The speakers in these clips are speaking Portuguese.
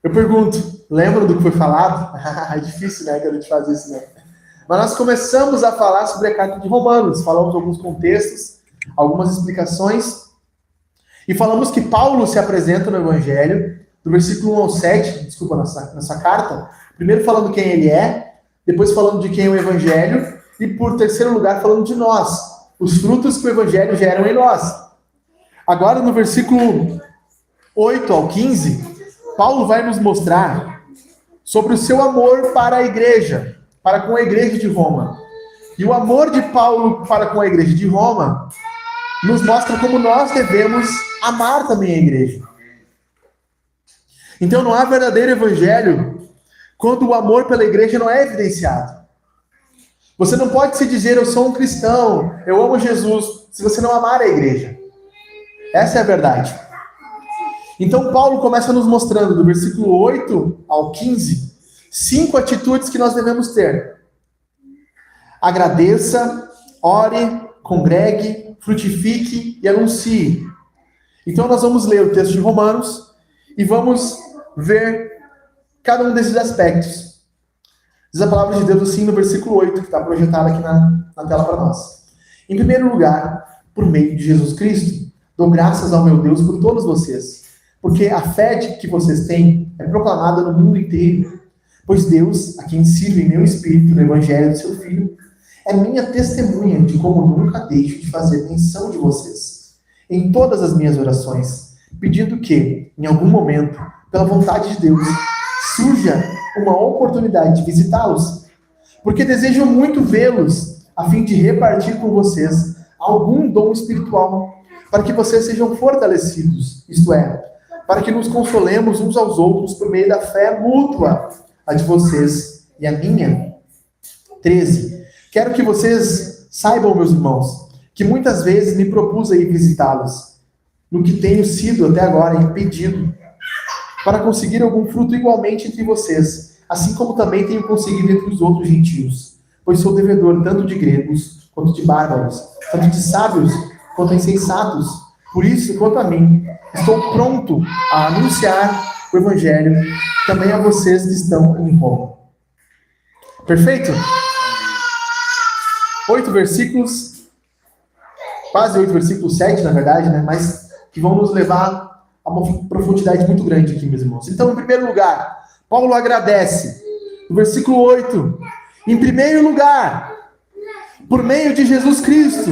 Eu pergunto, lembram do que foi falado? É difícil, né, que a gente faz isso, né? Mas nós começamos a falar sobre a carta de Romanos, falamos alguns contextos, algumas explicações, e falamos que Paulo se apresenta no Evangelho, do versículo 1 ao 7, desculpa, nessa carta, primeiro falando quem ele é, depois falando de quem é o Evangelho, e por terceiro lugar falando de nós, os frutos que o Evangelho gera em nós. Agora, no versículo 8 ao 15, Paulo vai nos mostrar sobre o seu amor para a igreja, para com a igreja de Roma. E o amor de Paulo para com a igreja de Roma nos mostra como nós devemos amar também a igreja. Então não há verdadeiro evangelho quando o amor pela igreja não é evidenciado. Você não pode se dizer, eu sou um cristão, eu amo Jesus, se você não amar a igreja. Essa é a verdade. Então Paulo começa nos mostrando, do versículo 8 ao 15, 5 atitudes que nós devemos ter. Agradeça, ore, congregue, frutifique e anuncie. Então nós vamos ler o texto de Romanos e vamos ver cada um desses aspectos. Diz a palavra de Deus assim no versículo 8, que está projetado aqui na tela para nós. Em primeiro lugar, por meio de Jesus Cristo, dou graças ao meu Deus por todos vocês, porque a fé que vocês têm é proclamada no mundo inteiro. Pois Deus, a quem sirvo em meu espírito no Evangelho do seu Filho, é minha testemunha de como nunca deixo de fazer menção de vocês, em todas as minhas orações, pedindo que, em algum momento, pela vontade de Deus, surja uma oportunidade de visitá-los, porque desejo muito vê-los, a fim de repartir com vocês algum dom espiritual, para que vocês sejam fortalecidos, isto é, para que nos consolemos uns aos outros por meio da fé mútua, a de vocês e a minha. 13. Quero que vocês saibam, meus irmãos, que muitas vezes me propus a ir visitá-los, no que tenho sido até agora impedido, para conseguir algum fruto igualmente entre vocês, assim como também tenho conseguido entre os outros gentios, pois sou devedor tanto de gregos quanto de bárbaros, tanto de sábios quanto insensatos. Por isso, quanto a mim, estou pronto a anunciar o Evangelho também a vocês que estão em Roma. Perfeito? 8 versículos, quase 8 versículos, 7 na verdade, né? Mas que vão nos levar a uma profundidade muito grande aqui, meus irmãos. Então, em primeiro lugar, Paulo agradece. No versículo 8, em primeiro lugar, por meio de Jesus Cristo,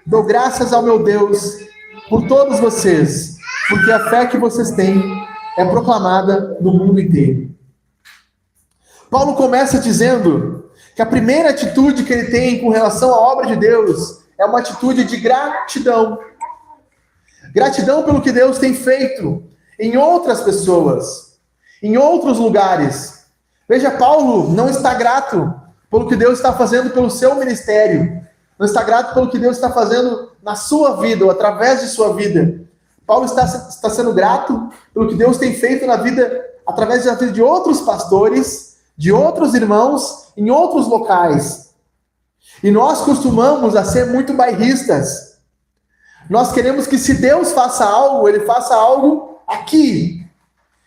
dou graças ao meu Deus por todos vocês, porque a fé que vocês têm é proclamada no mundo inteiro. Paulo começa dizendo que a primeira atitude que ele tem com relação à obra de Deus é uma atitude de gratidão. Gratidão pelo que Deus tem feito em outras pessoas, em outros lugares. Veja, Paulo não está grato pelo que Deus está fazendo pelo seu ministério, não está grato pelo que Deus está fazendo na sua vida, ou através de sua vida. Paulo está sendo grato pelo que Deus tem feito na vida, através da vida de outros pastores, de outros irmãos, em outros locais. E nós costumamos a ser muito bairristas. Nós queremos que se Deus faça algo, Ele faça algo aqui.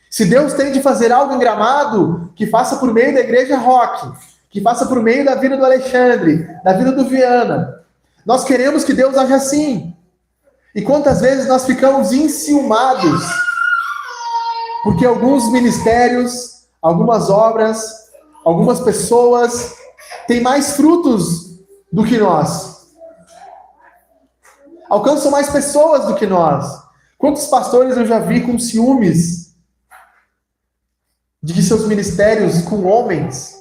Se Deus tem de fazer algo em Gramado, que faça por meio da Igreja Rock, que faça por meio da vida do Alexandre, da vida do Viana. Nós queremos que Deus haja assim. E quantas vezes nós ficamos enciumados, porque alguns ministérios, algumas obras, algumas pessoas têm mais frutos do que nós. Alcançam mais pessoas do que nós. Quantos pastores eu já vi com ciúmes de que seus ministérios com homens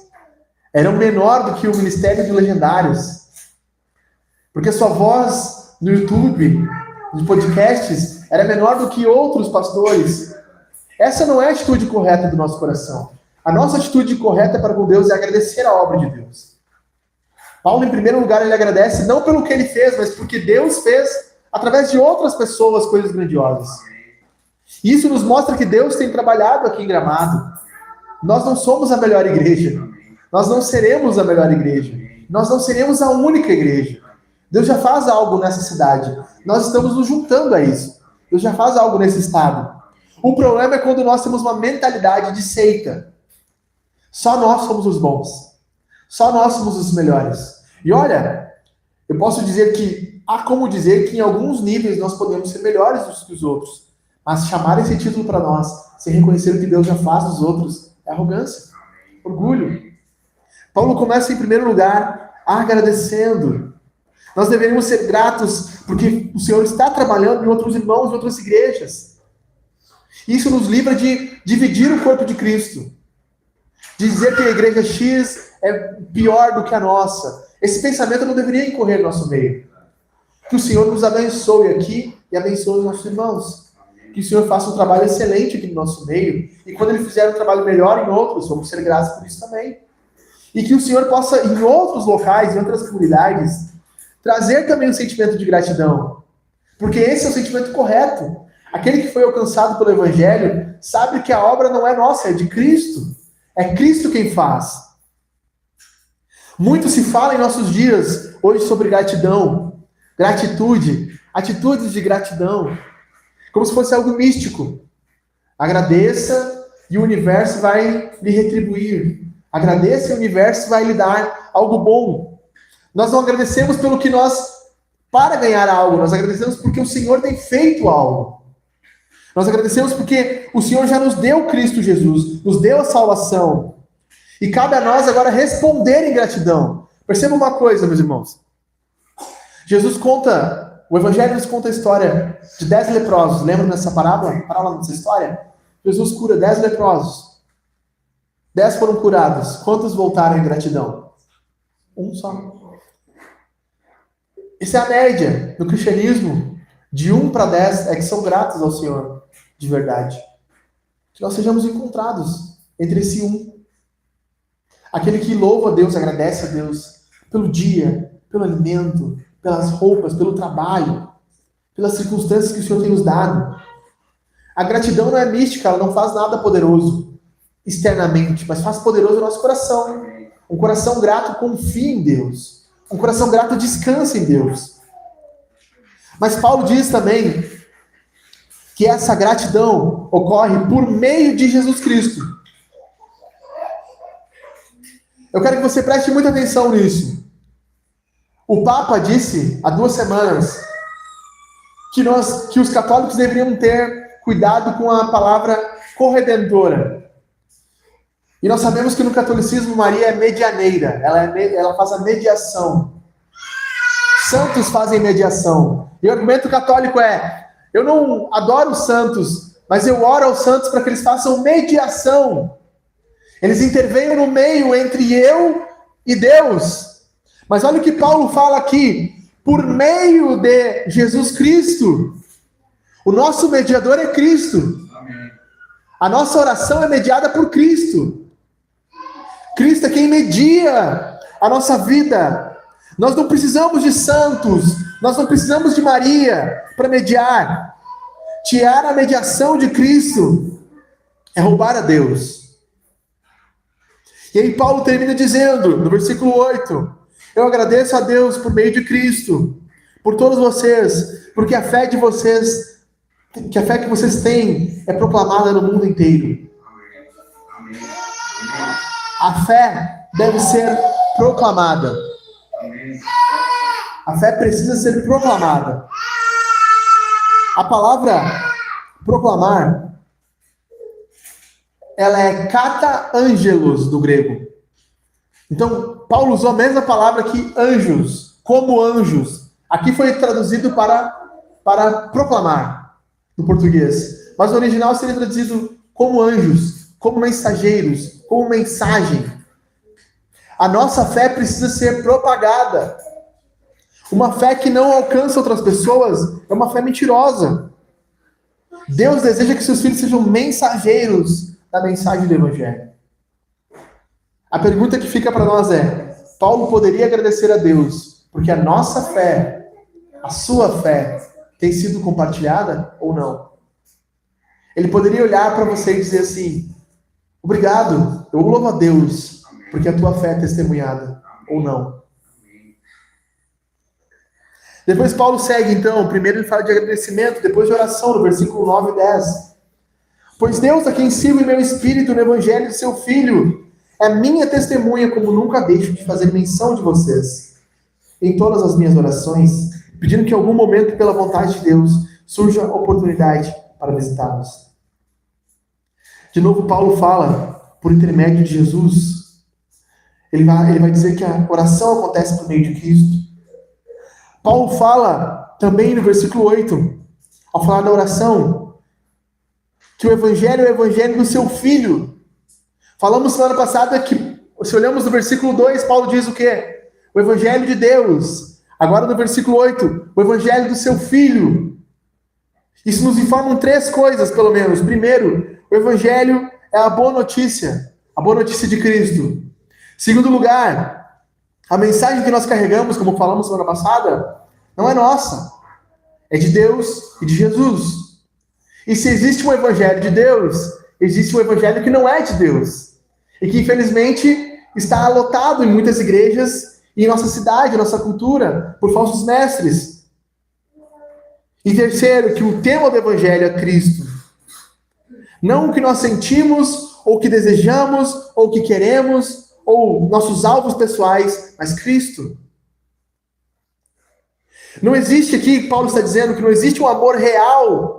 eram menor do que o ministério de legendários. Porque sua voz no YouTube, de podcasts, era menor do que outros pastores. Essa não é a atitude correta do nosso coração. A nossa atitude correta para com Deus é agradecer a obra de Deus. Paulo, em primeiro lugar, ele agradece não pelo que ele fez, mas porque Deus fez, através de outras pessoas, coisas grandiosas. E isso nos mostra que Deus tem trabalhado aqui em Gramado. Nós não somos a melhor igreja. Nós não seremos a melhor igreja. Nós não seremos a única igreja. Deus já faz algo nessa cidade. Nós estamos nos juntando a isso. Deus já faz algo nesse estado. O problema é quando nós temos uma mentalidade de seita. Só nós somos os bons. Só nós somos os melhores. E olha, eu posso dizer que há como dizer que em alguns níveis nós podemos ser melhores do que os outros. Mas chamar esse título para nós, sem reconhecer o que Deus já faz dos outros, é arrogância, orgulho. Paulo começa em primeiro lugar agradecendo. Nós deveríamos ser gratos porque o Senhor está trabalhando em outros irmãos, em outras igrejas. Isso nos livra de dividir o corpo de Cristo. De dizer que a igreja X é pior do que a nossa. Esse pensamento não deveria incorrer no nosso meio. Que o Senhor nos abençoe aqui e abençoe os nossos irmãos. Que o Senhor faça um trabalho excelente aqui no nosso meio. E quando Ele fizer um trabalho melhor em outros, vamos ser gratos por isso também. E que o Senhor possa, em outros locais, em outras comunidades, trazer também um sentimento de gratidão. Porque esse é o sentimento correto. Aquele que foi alcançado pelo Evangelho sabe que a obra não é nossa, é de Cristo. É Cristo quem faz. Muito se fala em nossos dias hoje sobre gratidão, gratitude, atitudes de gratidão, como se fosse algo místico. Agradeça e o universo vai lhe retribuir. Agradeça e o universo vai lhe dar algo bom. Nós não agradecemos pelo que para ganhar algo, nós agradecemos porque o Senhor tem feito algo. Nós agradecemos porque o Senhor já nos deu Cristo Jesus, nos deu a salvação. E cabe a nós agora responder em gratidão. Perceba uma coisa, meus irmãos. O Evangelho nos conta a história de 10 leprosos. Lembram dessa parábola dessa história? Jesus cura 10 leprosos. 10 foram curados. Quantos voltaram em gratidão? Um só. Essa é a média no cristianismo. De 1 para 10 é que são gratos ao Senhor, de verdade. Que nós sejamos encontrados entre esse 1. Aquele que louva a Deus, agradece a Deus pelo dia, pelo alimento, pelas roupas, pelo trabalho, pelas circunstâncias que o Senhor tem nos dado. A gratidão não é mística, ela não faz nada poderoso externamente, mas faz poderoso o nosso coração. Um coração grato confia em Deus. Um coração grato descansa em Deus. Mas Paulo diz também que essa gratidão ocorre por meio de Jesus Cristo. Eu quero que você preste muita atenção nisso. O Papa disse, há 2 semanas, que os católicos deveriam ter cuidado com a palavra corredentora. E nós sabemos que no catolicismo Maria é medianeira, ela faz a mediação. Santos fazem mediação. E o argumento católico é, eu não adoro os santos, mas eu oro aos santos para que eles façam mediação. Eles intervenham no meio entre eu e Deus. Mas olha o que Paulo fala aqui. Por meio de Jesus Cristo. O nosso mediador é Cristo. Amém. A nossa oração é mediada por Cristo. Cristo é quem media a nossa vida. Nós não precisamos de santos. Nós não precisamos de Maria para mediar. Tirar a mediação de Cristo é roubar a Deus. E aí Paulo termina dizendo, no versículo 8, eu agradeço a Deus por meio de Cristo, por todos vocês, porque a fé que vocês têm é proclamada no mundo inteiro. A fé deve ser proclamada. A fé precisa ser proclamada. A palavra proclamar, ela é kata angelos do grego. Então, Paulo usou a mesma palavra que anjos, como anjos. Aqui foi traduzido para proclamar, no português. Mas no original seria traduzido como anjos, como mensageiros, como mensagem. A nossa fé precisa ser propagada. Uma fé que não alcança outras pessoas é uma fé mentirosa. Deus deseja que seus filhos sejam mensageiros da mensagem do Evangelho. A pergunta que fica para nós é: Paulo poderia agradecer a Deus porque a nossa fé, a sua fé, tem sido compartilhada ou não? Ele poderia olhar para você e dizer assim: obrigado, eu louvo a Deus porque a tua fé é testemunhada, ou não? Depois Paulo segue então, primeiro ele fala de agradecimento, depois de oração, no versículo 9 e 10. Pois Deus, a quem sirvo em meu espírito no evangelho de seu Filho, é minha testemunha, como nunca deixo de fazer menção de vocês em todas as minhas orações, pedindo que em algum momento, pela vontade de Deus, surja a oportunidade para visitá-los. De novo, Paulo fala, por intermédio de Jesus, ele vai dizer que a oração acontece por meio de Cristo. Paulo fala também no versículo 8, ao falar da oração, que o evangelho é o evangelho do seu Filho. Falamos semana passada que, se olhamos no versículo 2, Paulo diz o quê? O evangelho de Deus. Agora no versículo 8, o evangelho do seu Filho. Isso nos informa três coisas, pelo menos. Primeiro, o evangelho é a boa notícia de Cristo. Segundo lugar, a mensagem que nós carregamos, como falamos semana passada, não é nossa. É de Deus e de Jesus. E se existe um evangelho de Deus, existe um evangelho que não é de Deus. E que, infelizmente, está lotado em muitas igrejas e em nossa cidade, em nossa cultura, por falsos mestres. E terceiro, que o tema do evangelho é Cristo. Não o que nós sentimos, ou o que desejamos, ou o que queremos, ou nossos alvos pessoais, mas Cristo. Não existe aqui, Paulo está dizendo, que não existe um amor real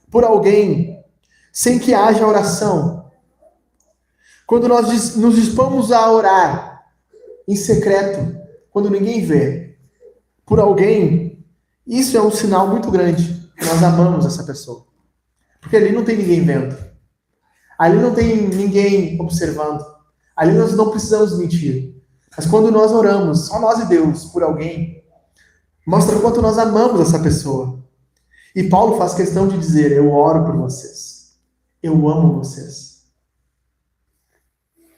por alguém sem que haja oração. Quando nós nos dispomos a orar em secreto, quando ninguém vê, por alguém, isso é um sinal muito grande que nós amamos essa pessoa. Porque ali não tem ninguém vendo. Ali não tem ninguém observando. Ali nós não precisamos mentir. Mas quando nós oramos, só nós e Deus, por alguém, mostra o quanto nós amamos essa pessoa. E Paulo faz questão de dizer, eu oro por vocês. Eu amo vocês.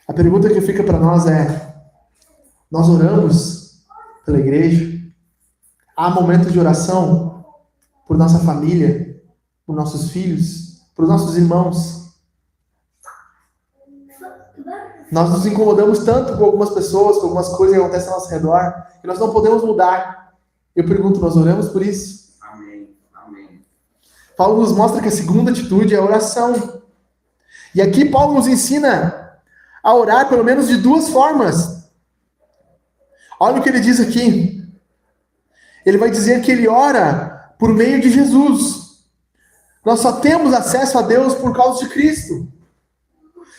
A pergunta que fica para nós é, nós oramos pela igreja? Há momentos de oração por nossa família, por nossos filhos, por nossos irmãos? Nós nos incomodamos tanto com algumas pessoas, com algumas coisas que acontecem ao nosso redor, que nós não podemos mudar. Eu pergunto, nós oramos por isso? Amém. Amém. Paulo nos mostra que a segunda atitude é a oração. E aqui Paulo nos ensina a orar pelo menos de duas formas. Olha o que ele diz aqui. Ele vai dizer que ele ora por meio de Jesus. Nós só temos acesso a Deus por causa de Cristo.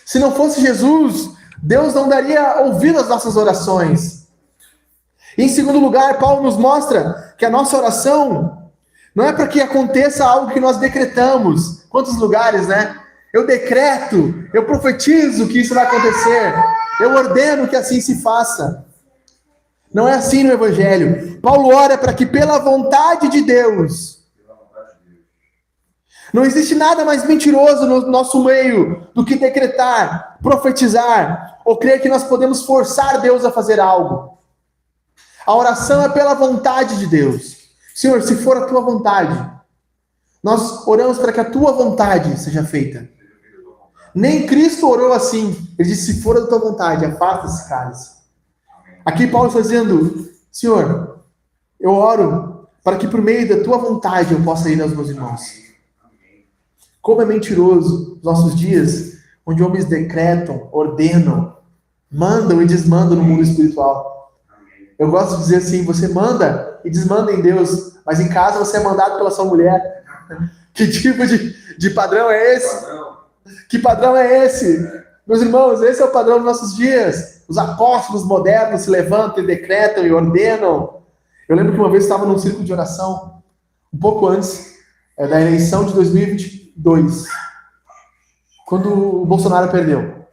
Se não fosse Jesus, Deus não daria ouvido às nossas orações. Em segundo lugar, Paulo nos mostra que a nossa oração não é para que aconteça algo que nós decretamos. Quantos lugares, né? Eu decreto, eu profetizo que isso vai acontecer. Eu ordeno que assim se faça. Não é assim no Evangelho. Paulo ora para que pela vontade de Deus. Não existe nada mais mentiroso no nosso meio do que decretar, profetizar, ou crer que nós podemos forçar Deus a fazer algo. A oração é pela vontade de Deus. Senhor, se for a tua vontade, nós oramos para que a tua vontade seja feita. Nem Cristo orou assim. Ele disse, se for a tua vontade, afasta esse cálice. Aqui Paulo está dizendo, Senhor, eu oro para que por meio da tua vontade eu possa ir aos meus irmãos. Como é mentiroso os nossos dias, onde homens decretam, ordenam, mandam e desmandam no mundo espiritual. Eu gosto de dizer assim, você manda e desmanda em Deus, mas em casa você é mandado pela sua mulher. Que tipo de padrão é esse? Que padrão é esse? Meus irmãos, esse é o padrão dos nossos dias. Os apóstolos modernos se levantam e decretam e ordenam. Eu lembro que uma vez eu estava num círculo de oração, um pouco antes da eleição de 2022, quando o Bolsonaro perdeu.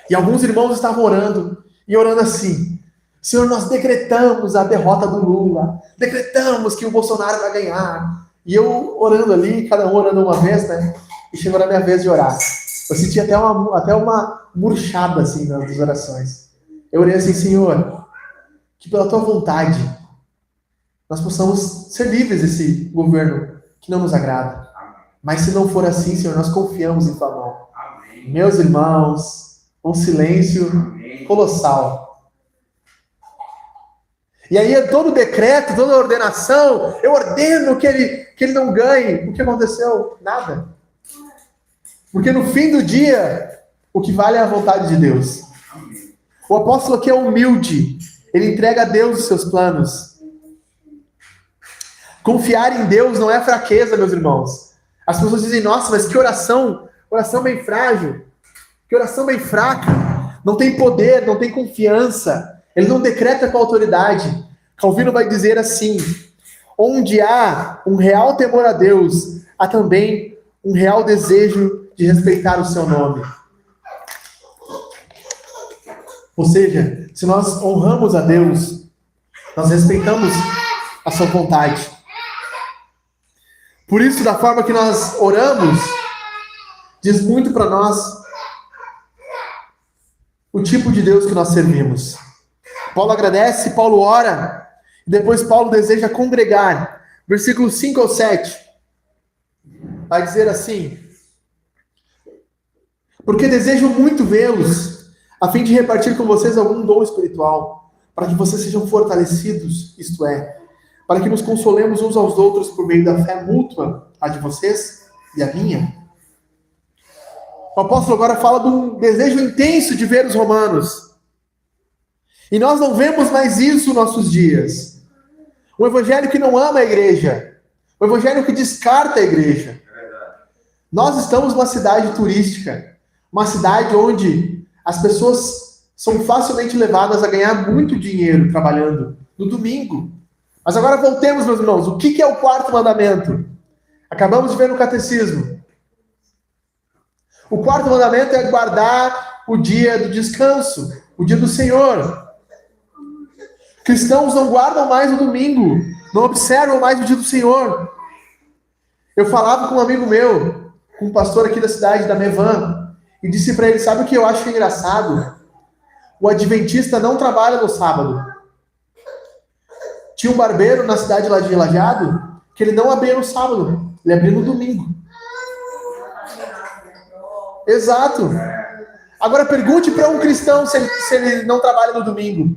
E alguns irmãos estavam orando, e orando assim, Senhor, nós decretamos a derrota do Lula, decretamos que o Bolsonaro vai ganhar. E eu orando ali, cada um orando uma vez, né? E chegou na minha vez de orar. Eu senti até uma murchada assim nas orações. Eu orei assim, Senhor, que pela tua vontade nós possamos ser livres desse governo que não nos agrada. Mas se não for assim, Senhor, nós confiamos em tua mão. Amém. Meus irmãos, um silêncio colossal. E aí todo decreto, toda ordenação, eu ordeno que ele não ganhe. O que aconteceu? Nada. Porque no fim do dia, o que vale é a vontade de Deus. O apóstolo aqui é humilde. Ele entrega a Deus os seus planos. Confiar em Deus não é fraqueza, meus irmãos. As pessoas dizem, nossa, mas que oração bem frágil, que oração bem fraca, não tem poder, não tem confiança, ele não decreta com autoridade. Calvino vai dizer assim, onde há um real temor a Deus, há também um real desejo de respeitar o seu nome. Ou seja, se nós honramos a Deus, nós respeitamos a sua vontade. Por isso, da forma que nós oramos, diz muito para nós o tipo de Deus que nós servimos. Paulo agradece, Paulo ora, e depois Paulo deseja congregar. Versículos 5 ao 7. Vai dizer assim: porque desejo muito vê-los, a fim de repartir com vocês algum dom espiritual, para que vocês sejam fortalecidos, isto é, para que nos consolemos uns aos outros por meio da fé mútua, a de vocês e a minha. O apóstolo agora fala de um desejo intenso de ver os romanos. E nós não vemos mais isso nos nossos dias. Um evangelho que não ama a igreja. Um evangelho que descarta a igreja. Nós estamos numa cidade turística. Uma cidade onde as pessoas são facilmente levadas a ganhar muito dinheiro trabalhando no domingo. Mas agora voltemos, meus irmãos. O que é o quarto mandamento? Acabamos de ver no catecismo. O quarto mandamento é guardar o dia do descanso, o dia do Senhor. Cristãos não guardam mais o domingo, não observam mais o dia do Senhor. Eu falava com um amigo meu, com um pastor aqui da cidade, da Mevan, e disse para ele, sabe o que eu acho engraçado? O adventista não trabalha no sábado. Tinha um barbeiro na cidade lá de Lajeado, que ele não abria no sábado, ele abria no domingo. Exato. Agora pergunte para um cristão se ele não trabalha no domingo.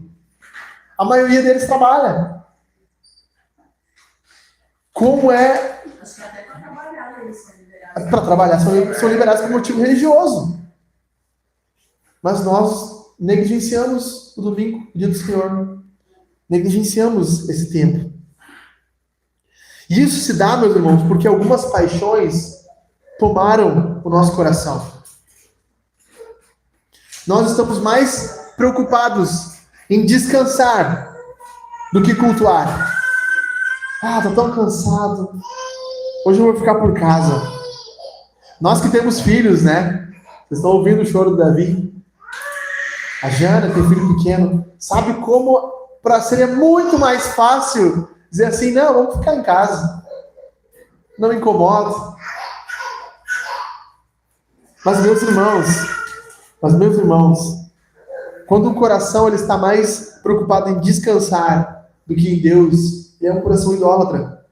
A maioria deles trabalha. Como é? Para trabalhar são liberados por motivo religioso. Mas nós negligenciamos o domingo, o dia do Senhor. Negligenciamos esse tempo. E isso se dá, meus irmãos, porque algumas paixões tomaram o nosso coração. Nós estamos mais preocupados em descansar do que cultuar. Ah, tô tão cansado. Hoje eu vou ficar por casa. Nós que temos filhos, né? Vocês estão ouvindo o choro do Davi. A Jana tem filho pequeno. Sabe como seria muito mais fácil dizer assim, não, vamos ficar em casa. Não me incomoda. Mas meus irmãos, quando o coração ele está mais preocupado em descansar do que em Deus, ele é um coração idólatra.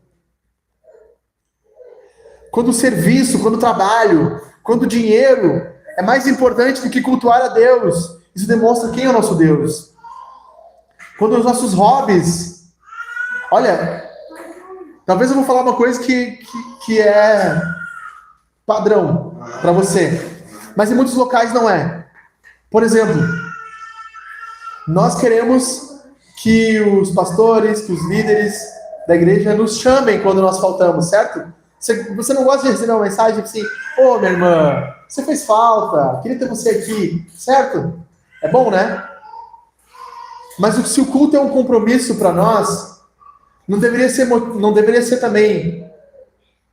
Quando o serviço, quando o trabalho, quando o dinheiro é mais importante do que cultuar a Deus, isso demonstra quem é o nosso Deus. Quando os nossos hobbies... Olha, talvez eu vou falar uma coisa que é padrão para você, mas em muitos locais não é. Por exemplo, nós queremos que os pastores, que os líderes da igreja nos chamem quando nós faltamos, certo? Você não gosta de receber uma mensagem assim, ô, minha irmã, você fez falta, queria ter você aqui, certo? É bom, né? Mas se o culto é um compromisso para nós, não deveria ser também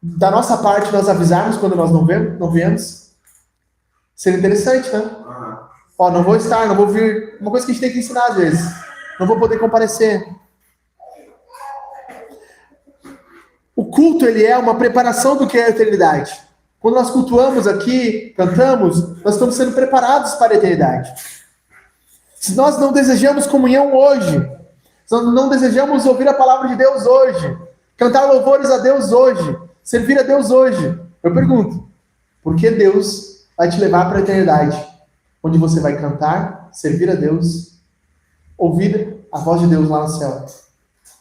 da nossa parte nós avisarmos quando nós não viemos? Seria interessante, né? Ó, não vou estar, não vou vir. Uma coisa que a gente tem que ensinar às vezes. Não vou poder comparecer. O culto, ele é uma preparação do que é a eternidade. Quando nós cultuamos aqui, cantamos, nós estamos sendo preparados para a eternidade. Se nós não desejamos comunhão hoje, se nós não desejamos ouvir a palavra de Deus hoje, cantar louvores a Deus hoje, servir a Deus hoje, eu pergunto, por que Deus vai te levar para a eternidade? Onde você vai cantar, servir a Deus, ouvir a voz de Deus lá no céu.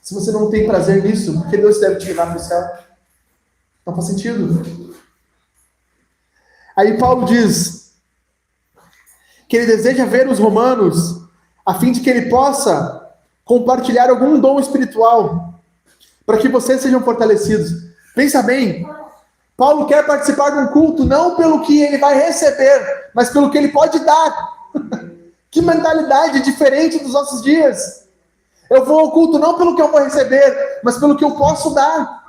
Se você não tem prazer nisso, por que Deus deve te levar para o céu? Não faz sentido. Aí Paulo diz que ele deseja ver os romanos a fim de que ele possa compartilhar algum dom espiritual para que vocês sejam fortalecidos. Pensa bem, Paulo quer participar de um culto não pelo que ele vai receber, mas pelo que ele pode dar. Que mentalidade diferente dos nossos dias. Eu vou ao culto não pelo que eu vou receber, mas pelo que eu posso dar.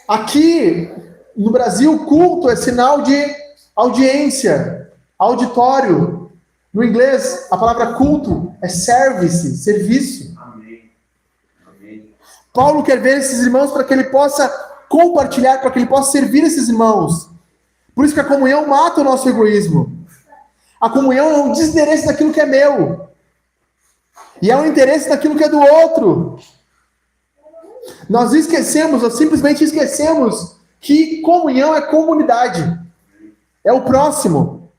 Aqui no Brasil, culto é sinal de audiência, auditório. No inglês, a palavra culto é service, serviço. Paulo quer ver esses irmãos para que ele possa compartilhar, para que ele possa servir esses irmãos. Por isso que a comunhão mata o nosso egoísmo. A comunhão é um desinteresse daquilo que é meu. E é um interesse daquilo que é do outro. Nós esquecemos, ou simplesmente esquecemos, que comunhão é comunidade. É o próximo.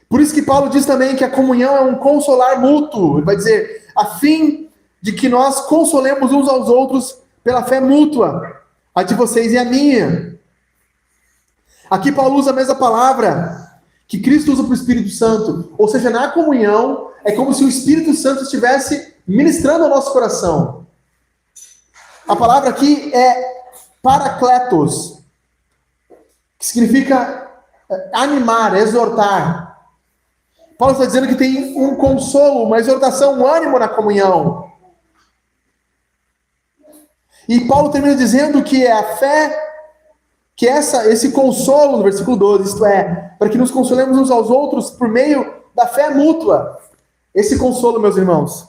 Por isso que Paulo diz também que a comunhão é um consolar mútuo. Ele vai dizer, a fim de que nós consolemos uns aos outros pela fé mútua, a de vocês e a minha. Aqui Paulo usa a mesma palavra que Cristo usa para o Espírito Santo. Ou seja, na comunhão, é como se o Espírito Santo estivesse ministrando ao nosso coração. A palavra aqui é parakletos, que significa animar, exortar. Paulo está dizendo que tem um consolo, uma exortação, um ânimo na comunhão. E Paulo termina dizendo que é a fé, que esse consolo, no versículo 12, isto é, para que nos consolemos uns aos outros por meio da fé mútua. Esse consolo, meus irmãos,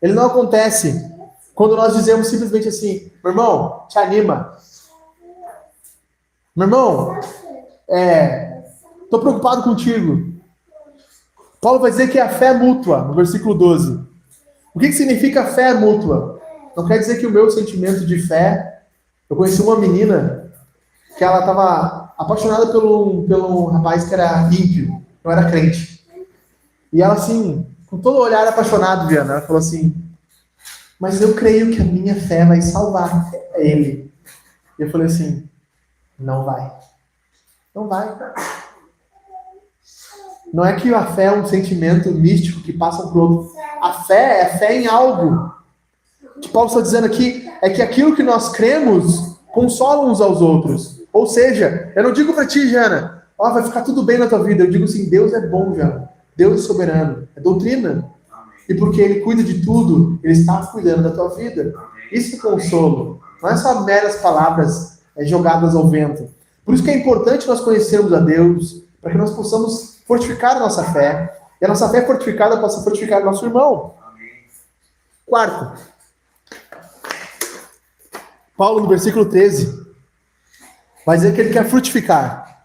ele não acontece quando nós dizemos simplesmente assim, meu irmão, te anima. Meu irmão, estou preocupado contigo. Paulo vai dizer que é a fé mútua, no versículo 12. O que significa fé mútua? Não quer dizer que o meu sentimento de fé... Eu conheci uma menina que ela estava apaixonada pelo rapaz que era ímpio, não era crente. E ela, assim, com todo o olhar apaixonado, Viana, ela falou assim, mas eu creio que a minha fé vai salvar ele. E eu falei assim, não vai. Não vai. Não é que a fé é um sentimento místico que passa para o outro. A fé é fé em algo. O que Paulo está dizendo aqui é que aquilo que nós cremos consola uns aos outros. Ou seja, eu não digo para ti, Jana, vai ficar tudo bem na tua vida. Eu digo assim, Deus é bom, Jana. Deus é soberano. É doutrina. E porque Ele cuida de tudo, Ele está cuidando da tua vida. Isso é consolo. Não é só meras palavras jogadas ao vento. Por isso que é importante nós conhecermos a Deus, para que nós possamos fortificar a nossa fé. E a nossa fé fortificada possa fortificar o nosso irmão. Quarto, Paulo, no versículo 13, vai dizer que ele quer frutificar.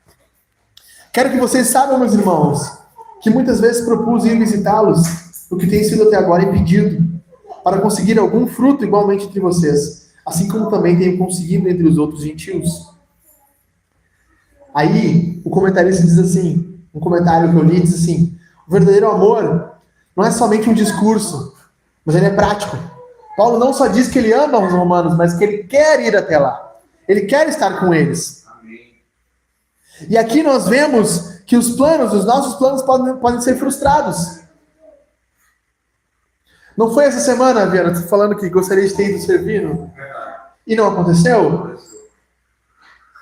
Quero que vocês saibam, meus irmãos, que muitas vezes propus ir visitá-los, o que tem sido até agora impedido, para conseguir algum fruto igualmente entre vocês, assim como também tenho conseguido entre os outros gentios. Aí, o comentarista diz assim, um comentário que eu li diz assim, o verdadeiro amor não é somente um discurso, mas ele é prático. Paulo não só diz que ele ama os romanos, mas que ele quer ir até lá. Ele quer estar com eles. E aqui nós vemos que os nossos planos podem ser frustrados. Não foi essa semana, Viana, falando que gostaria de ter ido servindo? E não aconteceu?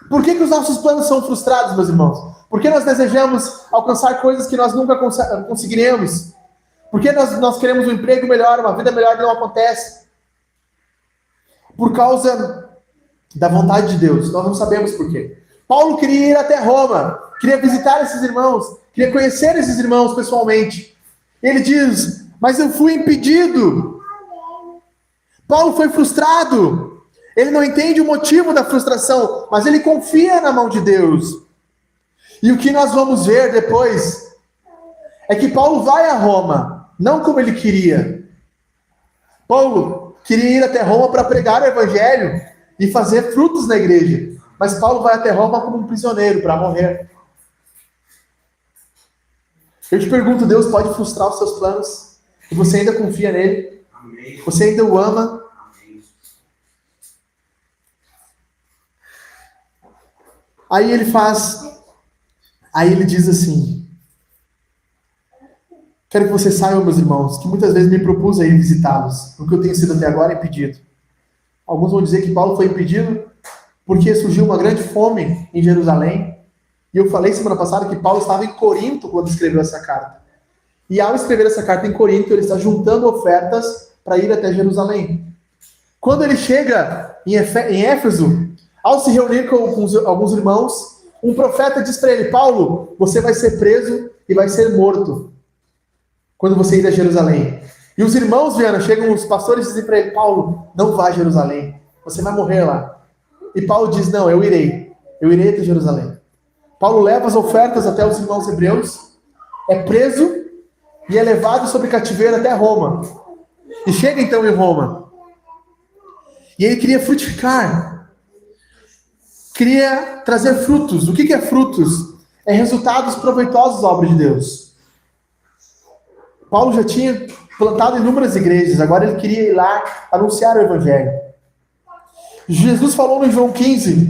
Por que os nossos planos são frustrados, meus irmãos? Porque nós desejamos alcançar coisas que nós nunca conseguiremos. Porque nós queremos um emprego melhor, uma vida melhor, e não acontece. Por causa da vontade de Deus. Nós não sabemos por quê. Paulo queria ir até Roma, queria visitar esses irmãos, queria conhecer esses irmãos pessoalmente. Ele diz, mas eu fui impedido. Paulo foi frustrado. Ele não entende o motivo da frustração, mas ele confia na mão de Deus. E o que nós vamos ver depois é que Paulo vai a Roma, não como ele queria. Paulo queria ir até Roma para pregar o evangelho e fazer frutos na igreja. Mas Paulo vai até Roma como um prisioneiro para morrer. Eu te pergunto, Deus pode frustrar os seus planos? E você ainda confia nele? Amém. Você ainda o ama? Amém. Aí ele diz assim: quero que vocês saibam, meus irmãos, que muitas vezes me propus a ir visitá-los, porque eu tenho sido até agora impedido. Alguns vão dizer que Paulo foi impedido porque surgiu uma grande fome em Jerusalém. E eu falei semana passada que Paulo estava em Corinto quando escreveu essa carta. E ao escrever essa carta em Corinto, ele está juntando ofertas para ir até Jerusalém. Quando ele chega em Éfeso, ao se reunir com alguns irmãos, um profeta diz para ele: Paulo, você vai ser preso e vai ser morto quando você ir a Jerusalém. E os irmãos, Viana, chegam os pastores e dizem para ele: Paulo, não vá a Jerusalém, você vai morrer lá. E Paulo diz: não, eu irei até Jerusalém. Paulo leva as ofertas até os irmãos hebreus, é preso e é levado sob cativeiro até Roma. E chega então em Roma. E ele queria frutificar. Queria trazer frutos. O que é frutos? É resultados proveitosos à obra de Deus. Paulo já tinha plantado inúmeras igrejas, agora ele queria ir lá anunciar o evangelho. Jesus falou no João 15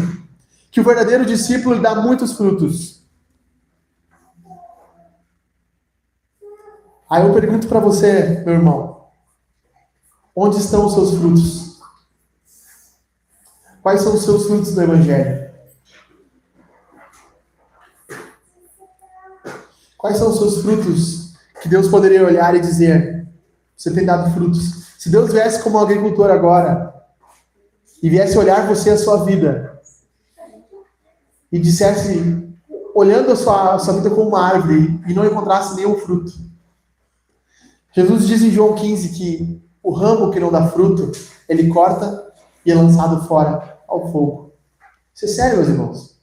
que o verdadeiro discípulo dá muitos frutos. Aí eu pergunto para você, meu irmão, onde estão os seus frutos? Quais são os seus frutos do evangelho? Quais são os seus frutos que Deus poderia olhar e dizer: você tem dado frutos? Se Deus viesse como um agricultor agora e viesse olhar você e a sua vida e dissesse, olhando a sua vida como uma árvore e não encontrasse nenhum fruto. Jesus diz em João 15 que o ramo que não dá fruto, ele corta e é lançado fora ao fogo. Isso é sério, meus irmãos.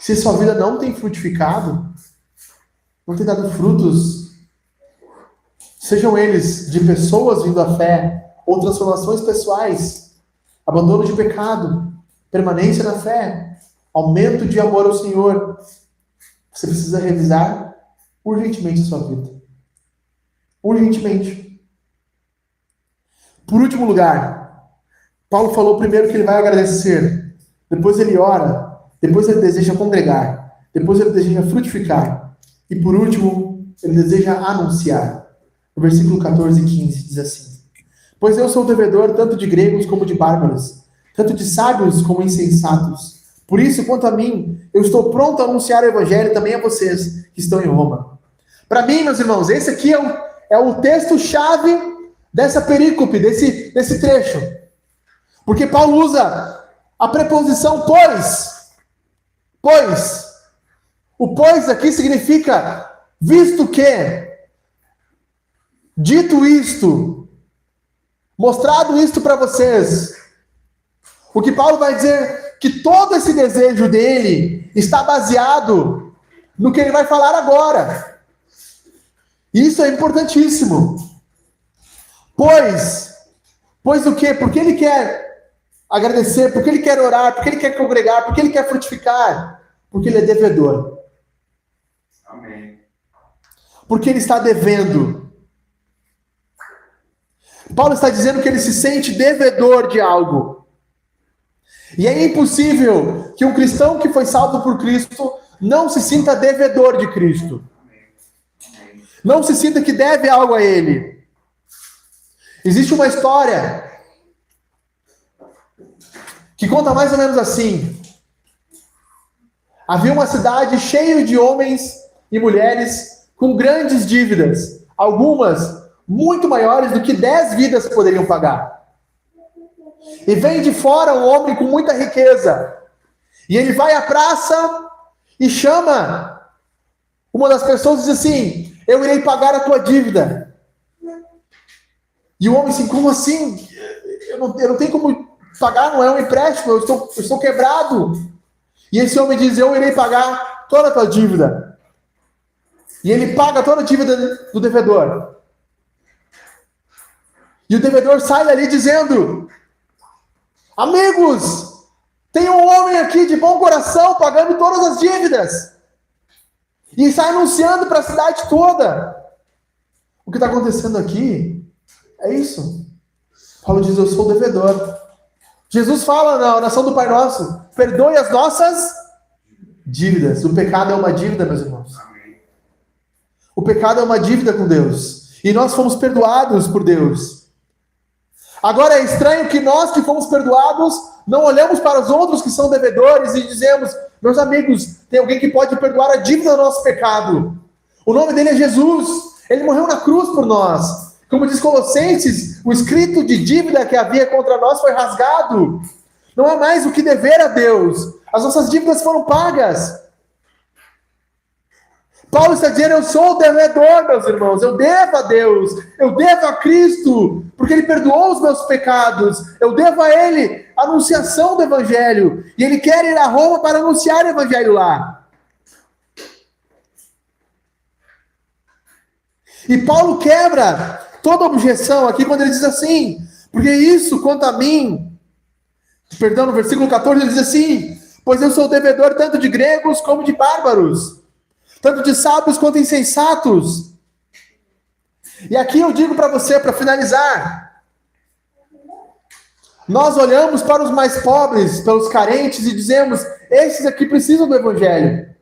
Se sua vida não tem frutificado, não tem dado frutos, sejam eles de pessoas vindo à fé, ou transformações pessoais, abandono de pecado, permanência na fé, aumento de amor ao Senhor, você precisa revisar urgentemente a sua vida. Urgentemente. Por último lugar, Paulo falou primeiro que ele vai agradecer, depois ele ora, depois ele deseja congregar, depois ele deseja frutificar, e por último, ele deseja anunciar. No versículo 14 e 15 diz assim: pois eu sou devedor tanto de gregos como de bárbaros, tanto de sábios como insensatos. Por isso, quanto a mim, eu estou pronto a anunciar o evangelho também a vocês que estão em Roma. Para mim, meus irmãos, esse aqui é o texto-chave dessa perícope, desse trecho. Porque Paulo usa a preposição pois. Pois. O pois aqui significa visto que, dito isto, mostrado isto para vocês. O que Paulo vai dizer que todo esse desejo dele está baseado no que ele vai falar agora. Isso é importantíssimo. Pois o quê? Porque ele quer agradecer, porque ele quer orar, porque ele quer congregar, porque ele quer frutificar, porque ele é devedor. Amém. Porque ele está devendo. Paulo está dizendo que ele se sente devedor de algo. E é impossível que um cristão que foi salvo por Cristo não se sinta devedor de Cristo. Não se sinta que deve algo a Ele. Existe uma história que conta mais ou menos assim. Havia uma cidade cheia de homens e mulheres com grandes dívidas. Algumas muito maiores do que 10 vidas poderiam pagar. E vem de fora um homem com muita riqueza. E ele vai à praça e chama uma das pessoas e diz assim: eu irei pagar a tua dívida. E o homem assim: como assim? Eu não tenho como pagar, não é um empréstimo, eu estou quebrado. E esse homem diz: eu irei pagar toda a tua dívida. E ele paga toda a dívida do devedor. E o devedor sai dali dizendo: amigos, tem um homem aqui de bom coração pagando todas as dívidas. E sai anunciando para a cidade toda. O que está acontecendo aqui é isso. Paulo diz: eu sou devedor. Jesus fala na oração do Pai Nosso: perdoe as nossas dívidas. O pecado é uma dívida, meus irmãos. Amém. O pecado é uma dívida com Deus. E nós fomos perdoados por Deus. Agora é estranho que nós que fomos perdoados não olhamos para os outros que são devedores e dizemos: meus amigos, tem alguém que pode perdoar a dívida do nosso pecado. O nome dele é Jesus. Ele morreu na cruz por nós. Como diz Colossenses, o escrito de dívida que havia contra nós foi rasgado. Não há mais o que dever a Deus. As nossas dívidas foram pagas. Paulo está dizendo: eu sou o devedor, meus irmãos. Eu devo a Deus. Eu devo a Cristo, porque Ele perdoou os meus pecados. Eu devo a Ele a anunciação do Evangelho. E Ele quer ir a Roma para anunciar o Evangelho lá. E Paulo quebra toda objeção aqui quando ele diz assim: porque isso, quanto a mim, perdão, no versículo 14 ele diz assim: pois eu sou devedor tanto de gregos como de bárbaros, tanto de sábios quanto insensatos. E aqui eu digo para você, para finalizar, nós olhamos para os mais pobres, para os carentes e dizemos: esses aqui precisam do Evangelho.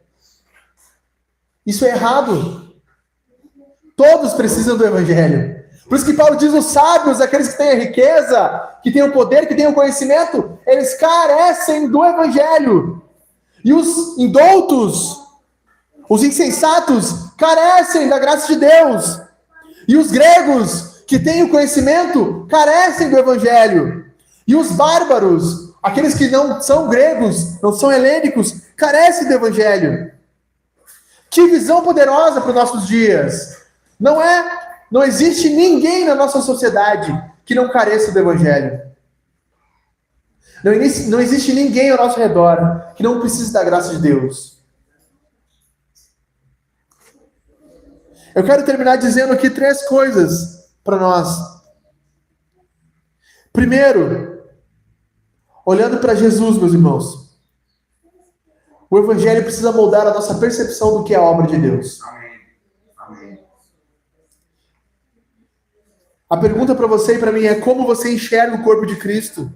Isso é errado. Todos precisam do Evangelho. Por isso que Paulo diz: os sábios, aqueles que têm a riqueza, que têm o poder, que têm o conhecimento, eles carecem do Evangelho. E os indoutos, os insensatos, carecem da graça de Deus. E os gregos, que têm o conhecimento, carecem do Evangelho. E os bárbaros, aqueles que não são gregos, não são helênicos, carecem do Evangelho. Que visão poderosa para os nossos dias! Não existe ninguém na nossa sociedade que não careça do Evangelho. Não existe ninguém ao nosso redor que não precise da graça de Deus. Eu quero terminar dizendo aqui 3 coisas para nós. Primeiro, olhando para Jesus, meus irmãos, o Evangelho precisa moldar a nossa percepção do que é a obra de Deus. Amém. Amém. A pergunta para você e para mim é: como você enxerga o corpo de Cristo?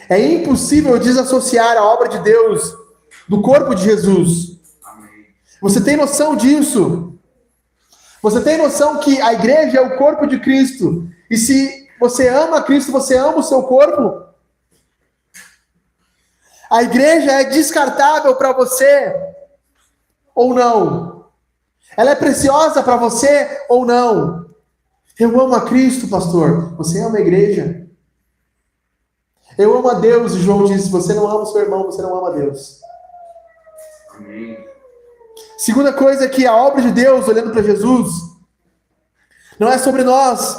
É impossível desassociar a obra de Deus do corpo de Jesus. Amém. Você tem noção disso? Você tem noção que a igreja é o corpo de Cristo? E se você ama Cristo, você ama o seu corpo? A igreja é descartável para você ou não? Ela é preciosa para você ou não? Eu amo a Cristo, pastor. Você ama a igreja? Eu amo a Deus. E João disse: se você não ama o seu irmão, você não ama a Deus. Amém. Segunda coisa é que a obra de Deus, olhando para Jesus, não é sobre nós.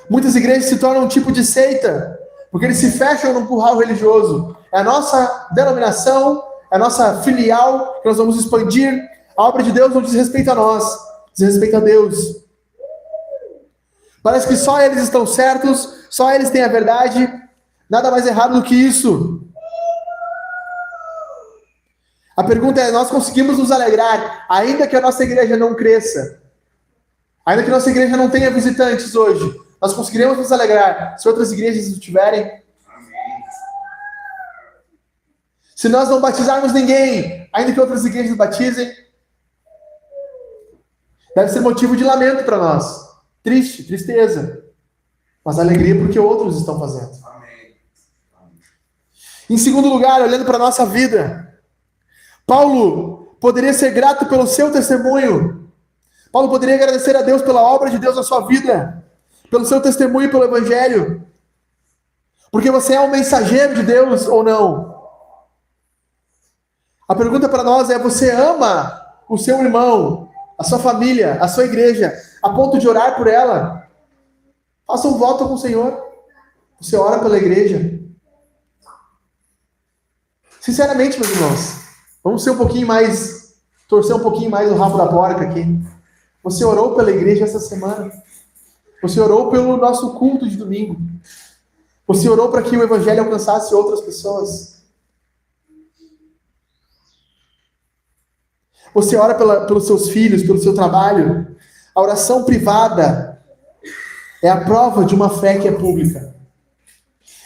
Muitas igrejas se tornam um tipo de seita, porque eles se fecham num curral religioso. É a nossa denominação, é a nossa filial que nós vamos expandir. A obra de Deus não diz respeito a nós, diz respeito a Deus. Parece que só eles estão certos, só eles têm a verdade. Nada mais errado do que isso. A pergunta é: nós conseguimos nos alegrar, ainda que a nossa igreja não cresça, ainda que a nossa igreja não tenha visitantes hoje, nós conseguiremos nos alegrar se outras igrejas o tiverem? Amém. Se nós não batizarmos ninguém, ainda que outras igrejas batizem, deve ser motivo de lamento para nós. Triste, tristeza. Mas alegria porque outros estão fazendo. Amém. Em segundo lugar, olhando para a nossa vida, Paulo poderia ser grato pelo seu testemunho. Paulo poderia agradecer a Deus pela obra de Deus na sua vida, pelo seu testemunho, pelo Evangelho. Porque você é um mensageiro de Deus ou não? A pergunta para nós é: você ama o seu irmão, a sua família, a sua igreja, a ponto de orar por ela? Faça um voto com o Senhor. Você ora pela igreja? Sinceramente, meus irmãos, vamos ser um pouquinho mais, torcer um pouquinho mais o rabo da porca aqui. Você orou pela igreja essa semana? Você orou pelo nosso culto de domingo? Você orou para que o Evangelho alcançasse outras pessoas? Você ora pelos seus filhos, pelo seu trabalho? A oração privada é a prova de uma fé que é pública.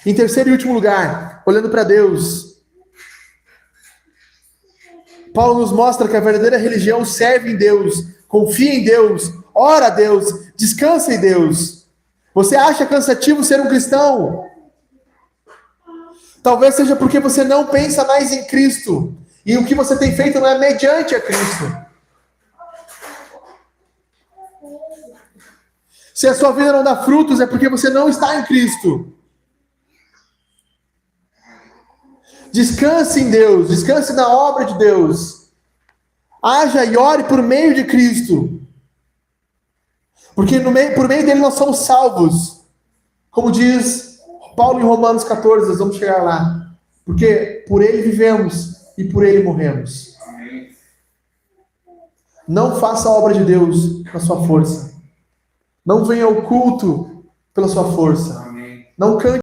Em terceiro e último lugar, olhando para Deus, Paulo nos mostra que a verdadeira religião serve em Deus, confia em Deus, ora a Deus, descansa em Deus. Você acha cansativo ser um cristão? Talvez seja porque você não pensa mais em Cristo. E o que você tem feito não é mediante a Cristo. Se a sua vida não dá frutos, é porque você não está em Cristo. Descanse em Deus, descanse na obra de Deus. Haja e ore por meio de Cristo. Porque por meio dele nós somos salvos. Como diz Paulo em Romanos 14, nós vamos chegar lá. Porque por ele vivemos e por ele morremos. Amém. Não faça a obra de Deus com a sua força. Não venha ao culto pela sua força. Amém. Não cante